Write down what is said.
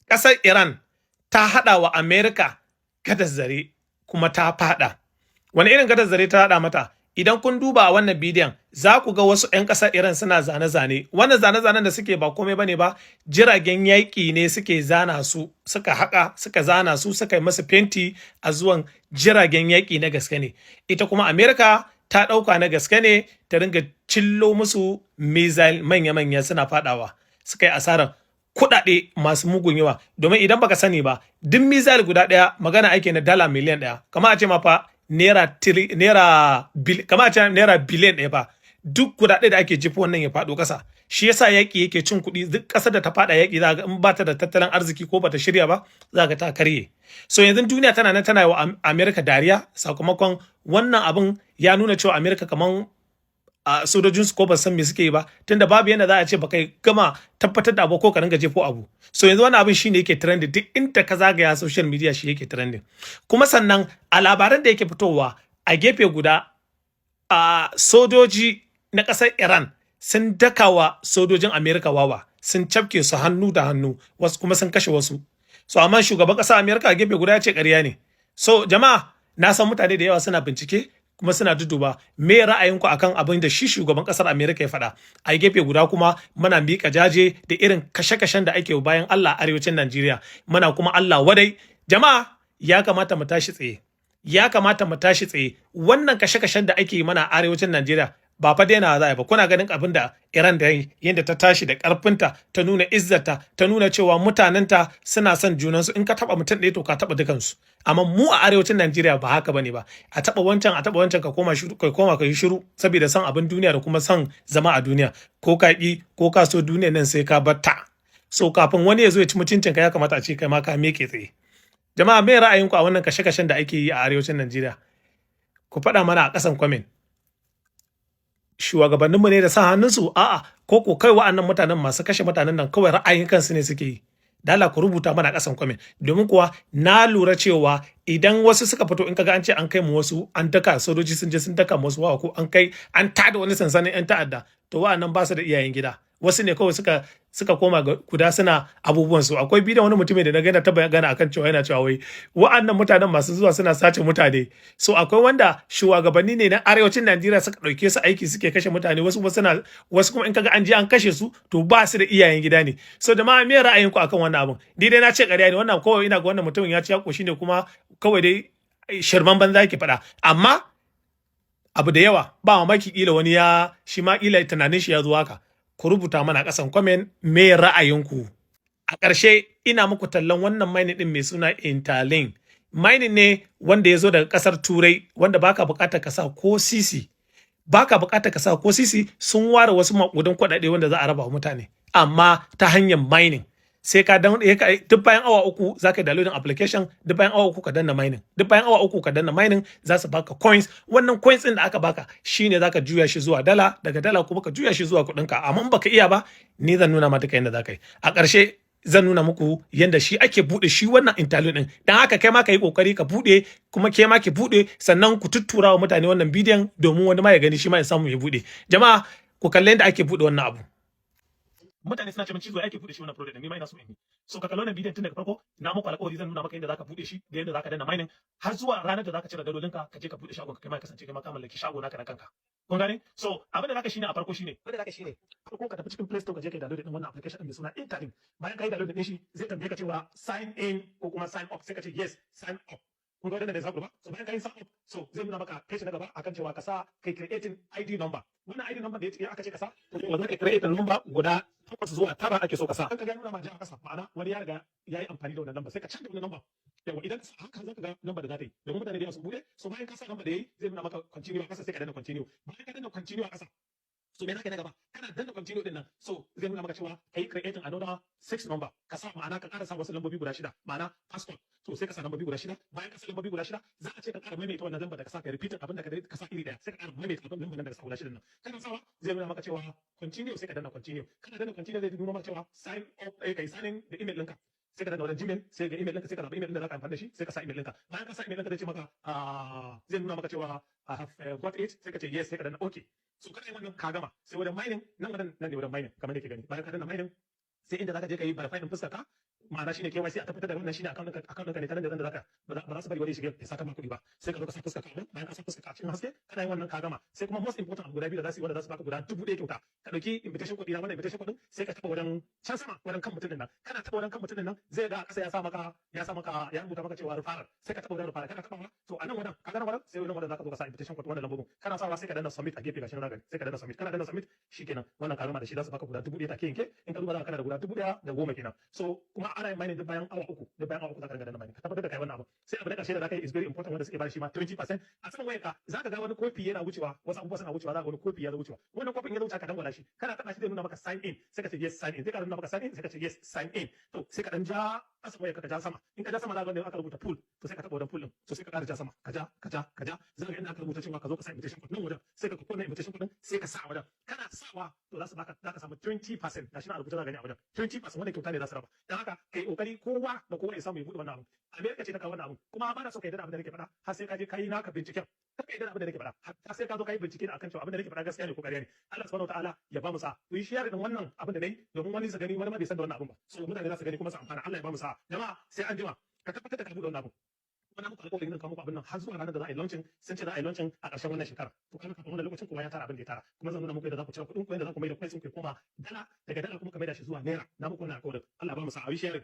ƙasar Iran ta haɗa wa Amerika gadar zare kuma ta faɗa. Wani irin gadar zare ta haɗa mata? Idan kun duba a wannan bidiyon za ku ga wasu 'yan ƙasar Iran suna zane-zane. Wannan zane-zanen da suke ba komai bane ba, jiragen yaƙi ne suke zana su, suka haƙa, suka zana su, suka yi masu fenti a zuwan jiragen yaƙi na gaske ne. Ita kuma Amerika ta ɗauka na gaske ne ta ringa cillo musu missile manya-manya suna faɗawa. Suka yi asarar kuɗaɗe masu mugun yawa. Domin idan baka sani ba, duk missile guda ɗaya magana ake na dala miliyan ɗaya. Kama a ce ma fa naira biliyan ɗaya ba, duk kuɗaɗe da ake jifo wannan ya faɗo ƙasa. Shi yasa yaƙi yake cin kuɗi, duk ƙasar da ta faɗa yaƙi za ga in ba ta da tattalin arziki ko ba ta shirya ba za ga ta karye. So yanzu duniya tana nan tana wa Amerika dariya sakamakon wannan abin ya nuna cewa Amerika kaman sojojinsu ko ba san me suke yi ba, tunda babu yadda za a ce ba kai gama tabbatar da abu ko ka ringa jefo abu. So yanzu wannan abin shine yake trending, duk inda ka zagaya social media shi yake trending. Kuma sannan a labaran da yake fitowa a gefe guda, sojoji na ƙasar Iran sun dakawa sojojin Amerika wawa, sun cafke su hannu da hannu, wasu kuma sun kashe wasu. So amma shugaban ƙasar Amerika a gefe guda ya ce ƙarya ne. So jama'a, na san mutane da yawa suna bincike kuma suna duduba me ra'ayinku akan abin da shi shugaban kasar Amerika ya faɗa. A gefe guda kuma muna miƙa jaje da irin kashe-kashen da ake bayan Allah a arewacin Najeriya. Muna kuma Allah wadai. Jama'a, ya kamata mu tashi tsaye. Ya kamata mu tashi tsaye. Wannan kashe-kashen da ake mana a arewacin Najeriya ba fa daina za a ba. Kuna ganin abin da Iran da yi, yadda ta tashi da karfinta, ta nuna izzarta, ta nuna cewa mutanenta suna son junansu. In ka taba mutum ɗaya to ka taba dukansu. Amma mu a arewacin Najeriya ba haka bane ba. A taba wancan ka koma shiru, ka yi shiru saboda son abin duniya da kuma son zama a duniya. Ko ka ki ko ka so duniya nan sai ka batta. So kafin wani ya zo ya ci mutuncin ka, ya kamata a ce kai ma ka miƙe tsaye. Jama'a, me ra'ayinku a wannan kashe-kashen da ake yi a arewacin Najeriya? Ku faɗa mana a ƙasan comment. Shugabanninmu ne da sa hannunsu? A'a, ko kai wa'annan mutanen masu kashe mutanen nan kawai ra'ayin kansu ne suke yi? Da Allah ku rubuta mana ƙasan comment, domin kuwa na lura cewa idan wasu suka fito, in kaga an ce an kai mu wasu, an daka sojoji sun je sun daka musu wawa, ko an kai an tada wani sansanin yan ta'adda, to wa'annan ba su da iyayen gida. Wasu ne kawai suka koma guda suna abubuwan su. Akwai bidiyon wani mutumin da na gana ta gana akan cewa yana cewa wai wa'annan mutanen masu zuwa suna sace mutane. So akwai wanda shugabanni ne na arewacin Najeriya suka dauke su aiki suke kashe mutane, wasu kuma in kaga an je an kashe su to ba su da iyayen gida ne. So da ma me ra'ayinku akan wannan abun? Ni dai na ce ƙarya ne wannan, kawai ina ga wannan mutumin ya ci ya koshi ne, kuma kawai dai shirman banza yake faɗa. Amma abu da yawa ba mamaki kila wani ya shi ma kila tunanin shi ya zo haka. Ku rubuta mana ƙasan comment me ra'ayinku. A ƙarshe ina muku tallan wannan mining din mai suna Interlink. Mining ne wanda ya zo daga ƙasar Turai, wanda baka buƙatar ka sa ko sisi. Baka buƙatar ka sa ko sisi, sun ware wasu maƙudan kuɗaɗe wanda za a raba wa mutane, amma ta hanyar mining. Sai ka duk bayan awa 3 za ka yi downloading application, duk bayan awa 3 ka danna mining, duk bayan awa 3 ka danna mining za su baka coins. Wannan coins din da aka baka shine za ka juya shi zuwa dala, daga dala kuma ka juya shi zuwa kuɗinka. Amma in baka iya ba, ni zan nuna maka yadda za ka yi. A ƙarshe zan nuna muku yadda shi ake buɗe shi wannan Interlink din. Dan haka kai ma ka yi ƙoƙari ka buɗe, kuma ke ma ki buɗe, sannan ku tuttura wa mutane wannan bidiyon domin wani ma ya gani shi ma ya samu ya buɗe. Jama'a, ku kalle yadda ake buɗe wannan abu. Mutane suna cewa cizo ake bude shi wannan project, ni ma ina so in yi. So ka kallo wannan bidiyon tun daga farko, na muku alƙawari zan nuna maka yadda zaka bude shi da yadda zaka danna mining, har zuwa ranar da zaka cire dalolinka ka je ka bude shagon ka, kai ma ya kasance kai ma ka mallaki shago naka na kanka. Kun gane? So abin da zaka shine a farko shine, farko ka tafi cikin Play Store ka je ka download din wannan application din mai suna Interlink. Bayan ka yi download din shi, zai tambaye ka cewa sign in ko kuma sign up, sai ka ce yes, sign up. Kun ga wannan da zaku ba? So bayan ka yi sign up, so zai nuna maka page na gaba akan cewa ka sa kai creating ID number. Wannan ID number da aka ce ka sa, to yanzu ka create number guda 8 zuwa 9 ake so ka sa. An ka ga nuna ma a kasa, ma'ana wani ya riga yayi amfani da wannan number, sai ka canza wannan number. Yawa, idan haka zaka ga number da za ta yi, domin mutane da yawa sun bude. So bayan ka sa number da yayi, zai nuna maka continue a kasa, sai ka danna continue. Bayan ka danna continue a kasa, so me naka na gaba, kana danna continue din nan, so zai nuna maka cewa kai creating another 6 number. Ka sa, ma'ana ka ƙara sa wasu lambobi guda 6, ma'ana passport. To sai ka sa lambobi guda 6. Bayan ka sa lambobi guda 6, za a ce ka ƙara maimaita wannan lambar da ka sa, ka repeat abin da ka sa iri daya, sai ka ƙara maimaita abin lambar da ka sa guda 6 nan. Kana sawa zai nuna maka cewa continue, sai ka danna continue. Kana danna continue zai nuna maka cewa sign up, kai sign da email ɗinka. Sai ka danna wajen Gmail, sai ga email ɗinka, sai ka zaɓi email ɗin da za ka amfani da shi, sai ka sa email ɗinka. Bayan ka sa email ɗinka zai ce maka zai nuna maka cewa I have got it, sai ka ce yes, sai ka danna okay. So kana yin wannan ka gama, sai wajen mining nan ne wajen mining kamar da ke gani. Bayan ka danna mining, sai inda zaka je ka yi verify din fuskar ka, ma'ana shine KYC a tabbatar da wannan shine account ɗinka ne ta nan da zaka ba za su bari wani shiga ya saka ma kuɗi ba sai ka zo ka sa fuskar ka bayan ka sa fuskar ka cikin haske kana yin wannan ka gama sai kuma most important abu guda biyu da za su yi wanda za su baka guda 1000 kyauta ka dauki invitation kuɗi na wannan invitation kuɗin sai ka taba wajen can sama wajen kan mutum din nan kana taba wajen kan mutum din nan zai ga kasa ya rubuta maka cewa referral sai ka taba wajen referral kana taba to a nan wajen ka ga wajen sai wajen wajen zaka zo ka sa invitation kuɗi wannan lambobin kana sawa sai ka danna submit a gefe gashi nan sai ka danna submit kana danna submit shikenan wannan ka gama da shi za su baka guda 1000 take yanke in ka duba za ka kana da guda 1010 kenan so kuma ana yin mining duk bayan awa uku za ka ringa danna mining ka tabbatar da kai wannan abu sai abu da karshe da zaka yi is very important wanda suke bada shi ma 20% a cikin wayarka zaka ga wani kofi yana wucewa wasu abubuwa suna wucewa zaka ga wani kofi ya wucewa wannan kofin ya wuce ka dangwala shi kana taba shi zai nuna maka sign in sai ka ce yes sign in sai ka nuna maka sign in sai ka ce yes sign in to sai ka dan ja asa wayarka ka ja sama in ka ja sama zaka ga aka rubuta pool to sai ka taba wannan pool din to sai ka ƙara ja sama ka ja zaka ga inda aka rubuta cewa ka zo ka sa invitation code nan wajen sai ka kona invitation code din sai ka sa wajen kana sawa to za ka samu 20% gashi na rubuta zaka gani a wajen 20% wannan kyauta ne za su raba dan haka kai kokari kowa da kowa ya samu ya bude wannan abu America ce ta kawo wannan abu kuma ba na so kai da abin da nake faɗa har sai ka je kai naka binciken kai da abin da nake faɗa har sai ka zo kai bincike akan cewa abin da nake faɗa gaskiya ne ko ƙarya ne Allah subhanahu wataala ya ba mu sa ku yi share din wannan abin da nayi domin wani su gani wani ma bai san da wannan abin ba so mutane za su gani kuma su amfana Allah ya ba mu sa jama'a sai an jima ka tabbatar da ka bude wannan abu wannan muku alƙawarin zan kawo muku abin nan har zuwa ranar da za a yi launching sun ce za a yi launching a ƙarshen wannan shekara to kaga kafin wannan lokacin kowa ya tara abin da ya tara kuma zan nuna muku yadda za ku cire kuɗin ku yadda za ku mai da kuɗin ku koma dala daga dala kuma ka mai da shi zuwa naira na muku wannan alƙawarin Allah ba mu sa a yi sharing